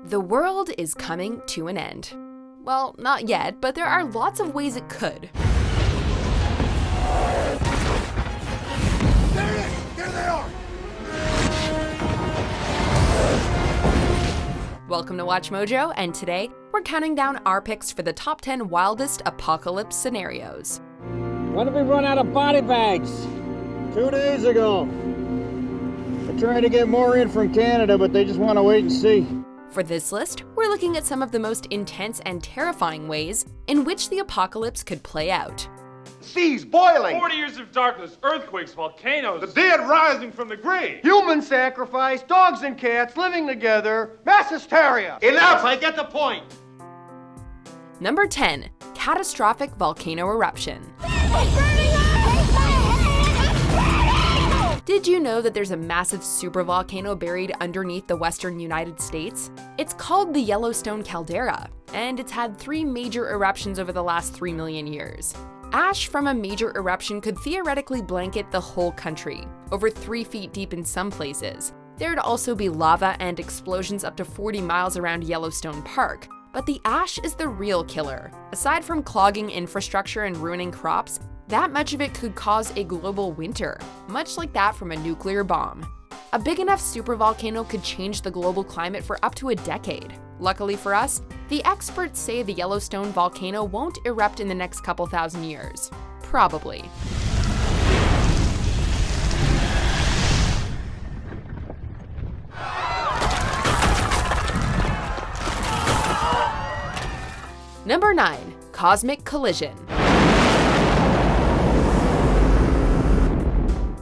The world is coming to an end. Well, not yet, but there are lots of ways it could. There it is! There they are! Welcome to WatchMojo, and today we're counting down our picks for the top 10 wildest apocalypse scenarios. When did we run out of body bags? 2 days ago. I tried to get more in from Canada, but they just want to wait and see. For this list, we're looking at some of the most intense and terrifying ways in which the apocalypse could play out. Seas boiling! 40 years of darkness, earthquakes, volcanoes. The dead rising from the grave! Human sacrifice, dogs and cats living together, mass hysteria. Enough! I get the point! Number 10. Catastrophic volcano eruption. Did you know that there's a massive supervolcano buried underneath the western United States? It's called the Yellowstone caldera, and it's had 3 major eruptions over the last 3 million years. Ash from a major eruption could theoretically blanket the whole country, over 3 feet deep in some places. There'd also be lava and explosions up to 40 miles around Yellowstone Park. But the ash is the real killer. Aside from clogging infrastructure and ruining crops, that much of it could cause a global winter, much like that from a nuclear bomb. A big enough supervolcano could change the global climate for up to a decade. Luckily for us, the experts say the Yellowstone volcano won't erupt in the next couple thousand years. Probably. Number 9. Cosmic collision.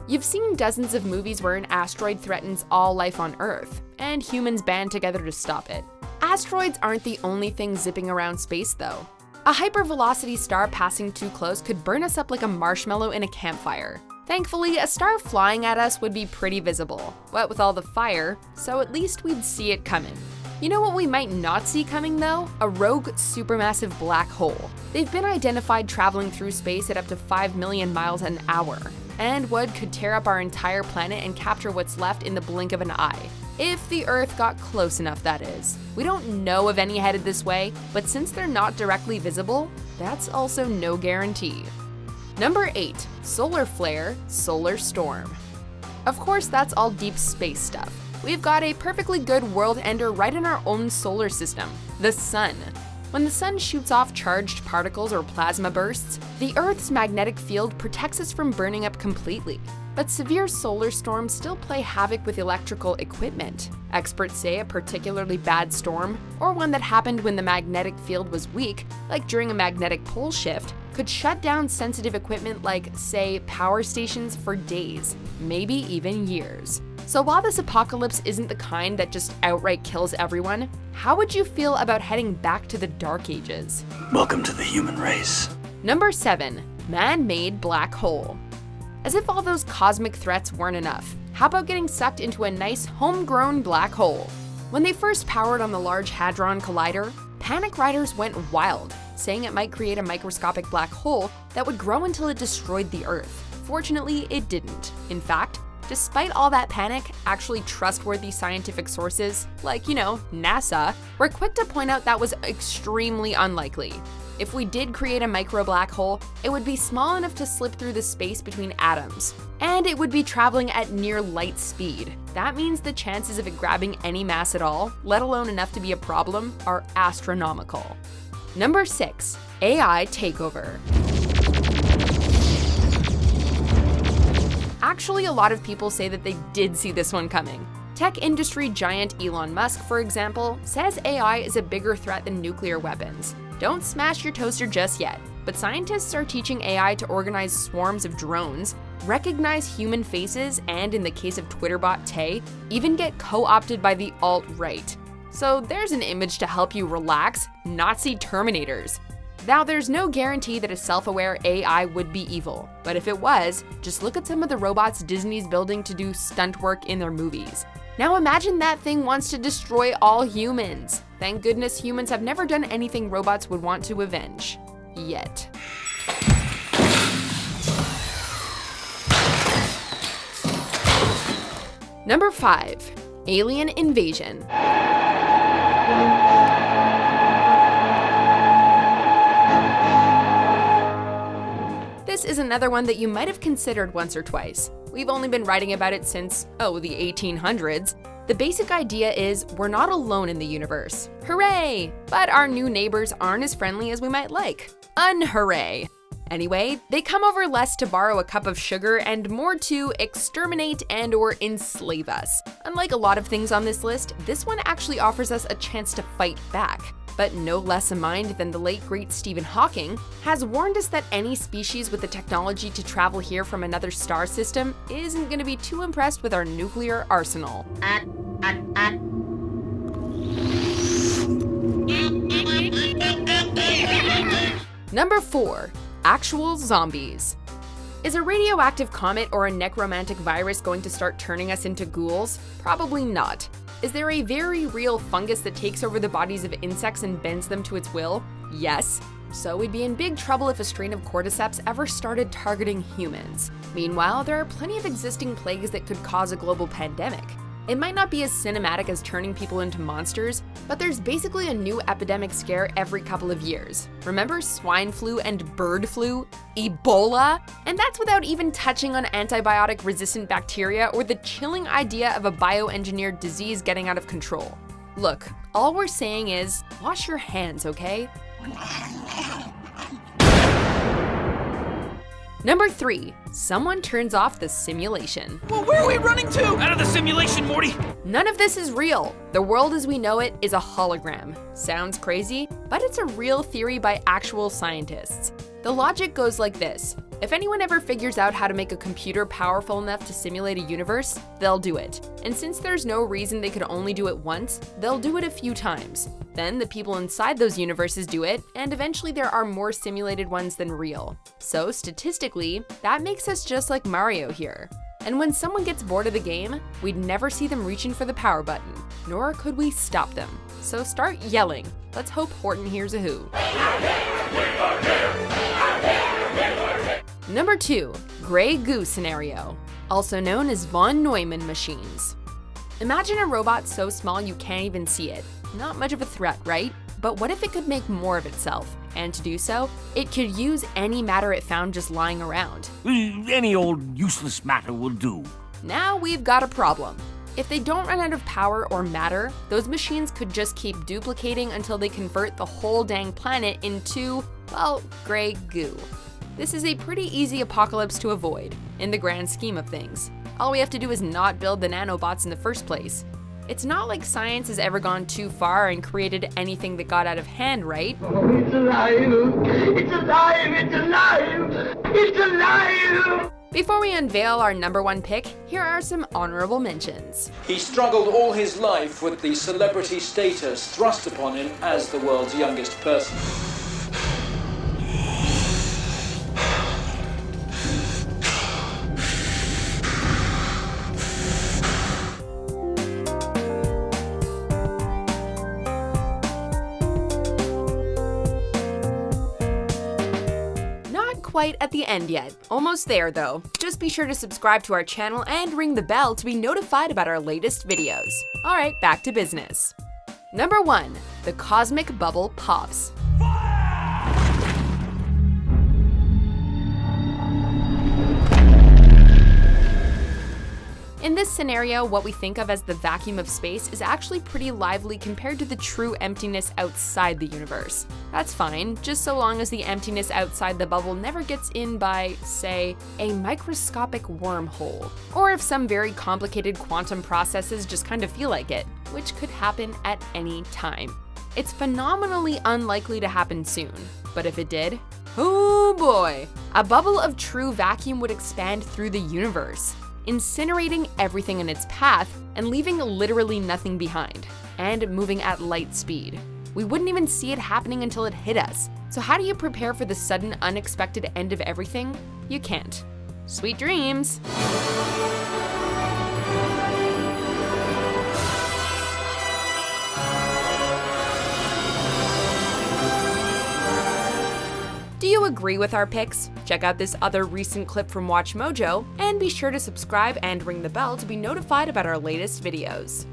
You've seen dozens of movies where an asteroid threatens all life on Earth, and humans band together to stop it. Asteroids aren't the only thing zipping around space, though. A hypervelocity star passing too close could burn us up like a marshmallow in a campfire. Thankfully, a star flying at us would be pretty visible, what with all the fire, so at least we'd see it coming. You know what we might not see coming, though? A rogue supermassive black hole. They've been identified traveling through space at up to 5 million miles an hour. And what could tear up our entire planet and capture what's left in the blink of an eye. If the Earth got close enough, that is. We don't know of any headed this way, but since they're not directly visible, that's also no guarantee. Number 8. Solar flare, solar storm. Of course, that's all deep space stuff. We've got a perfectly good world ender right in our own solar system, the sun. When the sun shoots off charged particles or plasma bursts, the Earth's magnetic field protects us from burning up completely. But severe solar storms still play havoc with electrical equipment. Experts say a particularly bad storm, or one that happened when the magnetic field was weak, like during a magnetic pole shift, could shut down sensitive equipment like, say, power stations for days, maybe even years. So while this apocalypse isn't the kind that just outright kills everyone, how would you feel about heading back to the Dark Ages? Welcome to the human race. Number 7. Man-made black hole. As if all those cosmic threats weren't enough, how about getting sucked into a nice homegrown black hole? When they first powered on the Large Hadron Collider, panic writers went wild, saying it might create a microscopic black hole that would grow until it destroyed the Earth. Fortunately, it didn't. In fact, despite all that panic, actually trustworthy scientific sources, like, NASA, were quick to point out that was extremely unlikely. If we did create a micro black hole, it would be small enough to slip through the space between atoms. And it would be traveling at near light speed. That means the chances of it grabbing any mass at all, let alone enough to be a problem, are astronomical. Number 6. AI takeover. Actually, a lot of people say that they did see this one coming. Tech industry giant Elon Musk, for example, says AI is a bigger threat than nuclear weapons. Don't smash your toaster just yet, but scientists are teaching AI to organize swarms of drones, recognize human faces, and in the case of Twitter bot Tay, even get co-opted by the alt-right. So there's an image to help you relax, not see Terminators. Now, there's no guarantee that a self-aware AI would be evil, but if it was, just look at some of the robots Disney's building to do stunt work in their movies. Now imagine that thing wants to destroy all humans. Thank goodness humans have never done anything robots would want to avenge. Yet. Number 5. Alien invasion. is another one that you might have considered once or twice. We've only been writing about it since, the 1800s. The basic idea is we're not alone in the universe. Hooray! But our new neighbors aren't as friendly as we might like. Unhooray! Anyway, they come over less to borrow a cup of sugar and more to exterminate and or enslave us. Unlike a lot of things on this list, this one actually offers us a chance to fight back. But no less a mind than the late great Stephen Hawking has warned us that any species with the technology to travel here from another star system isn't going to be too impressed with our nuclear arsenal. Number 4. Actual zombies. Is a radioactive comet or a necromantic virus going to start turning us into ghouls? Probably not. Is there a very real fungus that takes over the bodies of insects and bends them to its will? Yes. So we'd be in big trouble if a strain of cordyceps ever started targeting humans. Meanwhile, there are plenty of existing plagues that could cause a global pandemic. It might not be as cinematic as turning people into monsters, but there's basically a new epidemic scare every couple of years. Remember swine flu and bird flu? Ebola? And that's without even touching on antibiotic-resistant bacteria or the chilling idea of a bioengineered disease getting out of control. Look, all we're saying is, wash your hands, okay? Number 3. Someone turns off the simulation. Well, where are we running to? Out of the simulation, Morty! None of this is real. The world as we know it is a hologram. Sounds crazy, but it's a real theory by actual scientists. The logic goes like this. If anyone ever figures out how to make a computer powerful enough to simulate a universe, they'll do it. And since there's no reason they could only do it once, they'll do it a few times. Then the people inside those universes do it, and eventually there are more simulated ones than real. So statistically, that makes us just like Mario here. And when someone gets bored of the game, we'd never see them reaching for the power button, nor could we stop them. So start yelling. Let's hope Horton hears a who. Number 2. Gray goo scenario, also known as von Neumann machines. Imagine a robot so small you can't even see it. Not much of a threat, right? But what if it could make more of itself? And to do so, it could use any matter it found just lying around. Any old useless matter will do. Now we've got a problem. If they don't run out of power or matter, those machines could just keep duplicating until they convert the whole dang planet into, well, gray goo. This is a pretty easy apocalypse to avoid, in the grand scheme of things. All we have to do is not build the nanobots in the first place. It's not like science has ever gone too far and created anything that got out of hand, right? Oh, it's alive! It's alive! It's alive! It's alive! Before we unveil our number 1 pick, here are some honorable mentions. He struggled all his life with the celebrity status thrust upon him as the world's youngest person. Quite at the end yet. Almost there though. Just be sure to subscribe to our channel and ring the bell to be notified about our latest videos. Alright, back to business. Number 1. The cosmic bubble pops. In this scenario, what we think of as the vacuum of space is actually pretty lively compared to the true emptiness outside the universe. That's fine, just so long as the emptiness outside the bubble never gets in by, say, a microscopic wormhole. Or if some very complicated quantum processes just kind of feel like it, which could happen at any time. It's phenomenally unlikely to happen soon, but if it did, oh boy! A bubble of true vacuum would expand through the universe, incinerating everything in its path and leaving literally nothing behind, and moving at light speed. We wouldn't even see it happening until it hit us. So how do you prepare for the sudden, unexpected end of everything? You can't. Sweet dreams! Do you agree with our picks? Check out this other recent clip from WatchMojo, and be sure to subscribe and ring the bell to be notified about our latest videos.